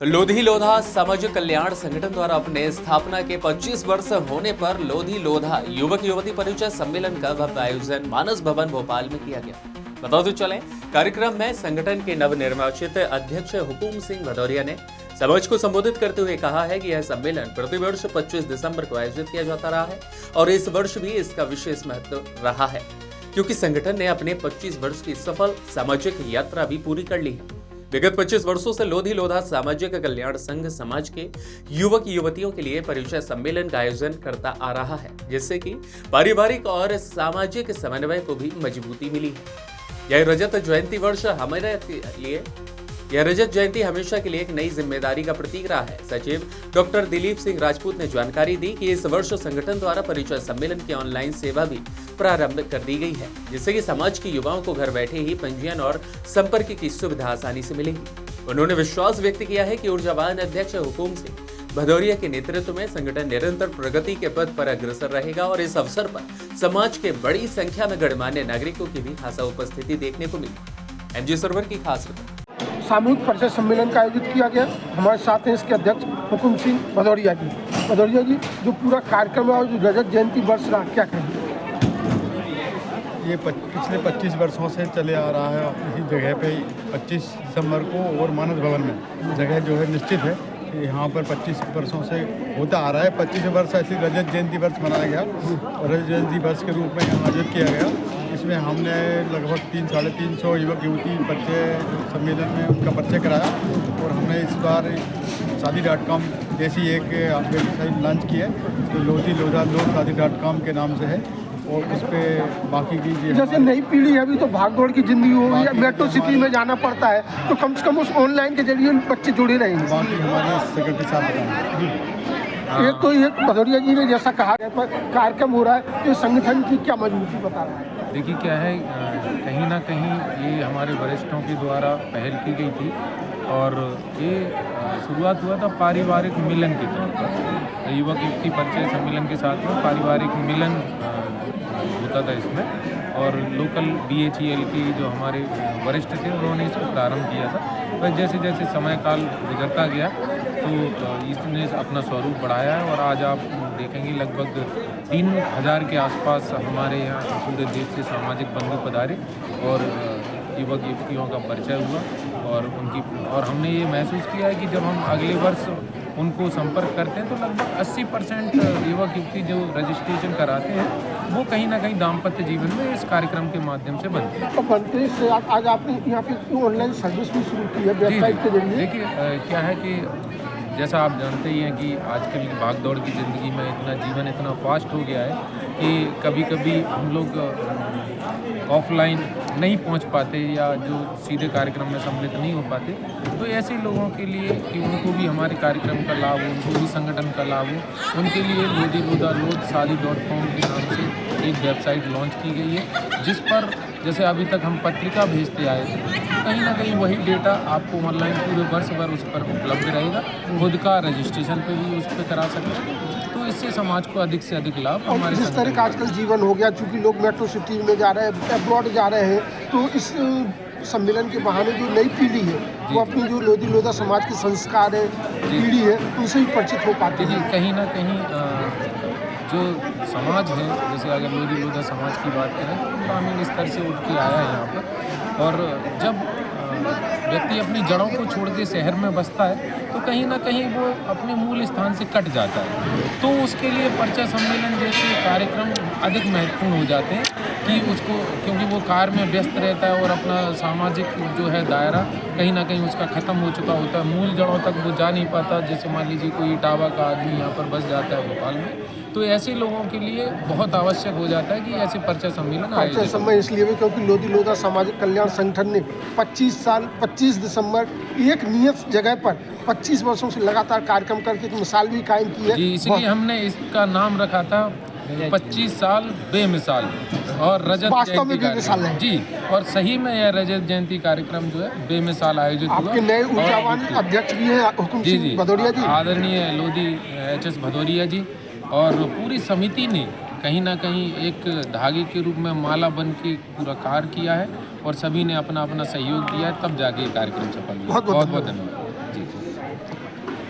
लोधी लोधा सामाजिक कल्याण संगठन द्वारा अपने स्थापना के 25 वर्ष होने पर लोधी लोधा युवक युवती परिचय सम्मेलन का भव्य आयोजन मानस भवन भोपाल में किया गया। बताते चले, कार्यक्रम में संगठन के नवनिर्वाचित अध्यक्ष हुकुम सिंह भदौरिया ने समाज को संबोधित करते हुए कहा है कि यह सम्मेलन प्रतिवर्ष 25 दिसंबर को आयोजित किया जाता रहा है और इस वर्ष भी इसका विशेष महत्व रहा है, क्योंकि संगठन ने अपने 25 वर्ष की सफल सामाजिक यात्रा भी पूरी कर ली है। विगत 25 वर्षों से लोधी लोधा सामाजिक कल्याण संघ समाज के युवक युवतियों के लिए परिचय सम्मेलन का आयोजन करता आ रहा है, जिससे कि पारिवारिक और सामाजिक समन्वय को भी मजबूती मिली है। यह रजत जयंती वर्ष रजत जयंती हमेशा के लिए एक नई जिम्मेदारी का प्रतीक रहा है। सचिव डॉक्टर दिलीप सिंह राजपूत ने जानकारी दी कि इस वर्ष संगठन द्वारा परिचय सम्मेलन की ऑनलाइन सेवा भी प्रारंभ कर दी गई है, जिससे कि समाज के युवाओं को घर बैठे ही पंजीयन और संपर्क की सुविधा आसानी से मिलेगी। उन्होंने विश्वास व्यक्त किया है कि ऊर्जावान अध्यक्ष हुकुम सिंह भदौरिया के नेतृत्व में संगठन निरंतर प्रगति के पथ पर अग्रसर रहेगा और इस अवसर पर समाज के बड़ी संख्या में गणमान्य नागरिकों की भी खासा उपस्थिति देखने को मिली। एमजी सर्वर की खास रिपोर्ट। सामूहिक परिचय सम्मेलन का आयोजित किया गया। हमारे साथ हैं इसके अध्यक्ष हुकुम सिंह भदौरिया जी, जो पूरा कार्यक्रम है और जो रजत जयंती वर्ष रहा, क्या कहेंगे? ये पिछले 25 वर्षों से चले आ रहा है। इसी जगह पे 25 दिसंबर को और मानस भवन में जगह जो है निश्चित है कि यहाँ पर 25 वर्षों से होता आ रहा है। 25 वर्ष ऐसी रजत जयंती वर्ष मनाया गया और रजत जयंती वर्ष के रूप में यहाँ आयोजित किया गया। इसमें हमने लगभग 300-350 युवक युवती परिचय सम्मेलन में उनका परिचय कराया और हमने इस बार शादी.com जैसी एक वेबसाइट लॉन्च की है, जो लोधी लोधा लोग शादी.com के नाम से है और इस पे बाकी की जैसे नई पीढ़ी है, अभी तो भागदौड़ की जिंदगी हो गई है, मेट्रो सिटी में जाना पड़ता है, तो कम से कम उस ऑनलाइन के जरिए बच्चे जुड़े रहेंगे। बाकी हमारे सेक्रेटरी साहब बताएंगे। एक तो ये भदौरिया जी ने जैसा कहा कार्यक्रम हो रहा है, तो संगठन की क्या मजबूती बता रहा है? देखिए क्या है, कहीं ना कहीं ये हमारे वरिष्ठों के द्वारा पहल की गई थी और ये शुरुआत हुआ था पारिवारिक मिलन के तौर पर। युवक युवती परिचय सम्मेलन के साथ में पारिवारिक मिलन होता था इसमें, और लोकल BHEL की जो हमारे वरिष्ठ थे उन्होंने इसको प्रारंभ किया था। पर जैसे जैसे समय काल गुजरता गया तो इसने अपना स्वरूप बढ़ाया है और आज आप देखेंगे लगभग 3000 के आसपास हमारे यहाँ पूरे देश से सामाजिक बंधु पधारे और युवक युवतियों का परिचय हुआ और हमने ये महसूस किया है कि जब हम अगले वर्ष उनको संपर्क करते हैं तो लगभग 80% युवक युवती जो रजिस्ट्रेशन कराते हैं वो कहीं ना कहीं दाम्पत्य जीवन में इस कार्यक्रम के माध्यम से बनते हैं। तो बनते से आज आपने यहाँ पे ऑनलाइन सर्विस भी शुरू की है वेबसाइट के जरिए। देखिए क्या है कि जैसा आप जानते ही हैं कि आजकल की भागदौड़ की ज़िंदगी में जीवन इतना फास्ट हो गया है कि कभी कभी हम लोग ऑफलाइन नहीं पहुंच पाते या जो सीधे कार्यक्रम में सम्मिलित नहीं हो पाते, तो ऐसे लोगों के लिए कि उनको भी हमारे कार्यक्रम का लाभ हो, उनको भी संगठन का लाभ हो, उनके लिए लोधी लोधा लोध शादी.com के नाम से एक वेबसाइट लॉन्च की गई है, जिस पर जैसे अभी तक हम पत्रिका भेजते आए थे, कहीं ना कहीं वही डेटा आपको ऑनलाइन पूरे वर्ष भर उस पर उपलब्ध रहेगा। खुद का रजिस्ट्रेशन पे भी उस पर करा सकते हैं, तो इससे समाज को अधिक से अधिक लाभ हमारे जिस तरह का आजकल जीवन हो गया, चूँकि लोग मेट्रो सिटी में जा रहे हैं, अब्रॉड जा रहे हैं, तो इस सम्मेलन के बहाने जो नई पीढ़ी है वो अपनी जो लोधी लोधा समाज के संस्कार है पीढ़ी है उनसे भी परिचित हो पाती है। कहीं ना कहीं जो समाज है, जैसे अगर लोधी लोधा समाज की बात करें तो ग्रामीण स्तर से उठ के आया है यहाँ पर, और जब व्यक्ति अपनी जड़ों को छोड़ के शहर में बसता है तो कहीं ना कहीं वो अपने मूल स्थान से कट जाता है, तो उसके लिए परिचय सम्मेलन जैसे कार्यक्रम अधिक महत्वपूर्ण हो जाते हैं कि उसको, क्योंकि वो कार्य में व्यस्त रहता है और अपना सामाजिक जो है दायरा कहीं ना कहीं उसका ख़त्म हो चुका होता है, मूल जड़ों तक वो जा नहीं पाता। जैसे मान लीजिए कोई इटावा का आदमी यहाँ पर बस जाता है भोपाल में, तो ऐसे लोगों के लिए बहुत आवश्यक हो जाता है कि ऐसे परिचय सम्मेलन परिचय सम्मेलन इसलिए भी क्योंकि लोधी लोधा सामाजिक कल्याण संगठन ने 25 दिसंबर एक नियत जगह पर 25 वर्षों से लगातार कार्यक्रम करके एक मिसाल भी कायम की है। जी, इसलिए हमने इसका नाम रखा था 25 साल बेमिसाल और रजत वास्तव में बेमिसाल है जी, और सही में यह रजत जयंती कार्यक्रम जो है बेमिसाल आयोजित हुआ। आपके नए ऊर्जावान अध्यक्ष भी हैं हुकुम सिंह भदौरिया जी, आदरणीय लोधी HS भदौरिया जी, और पूरी समिति ने कहीं ना कहीं एक धागे के रूप में माला बन के पूरा कार्य किया है और सभी ने अपना अपना सहयोग दिया है, तब जाके ये कार्यक्रम सफल हुआ। बहुत बहुत धन्यवाद।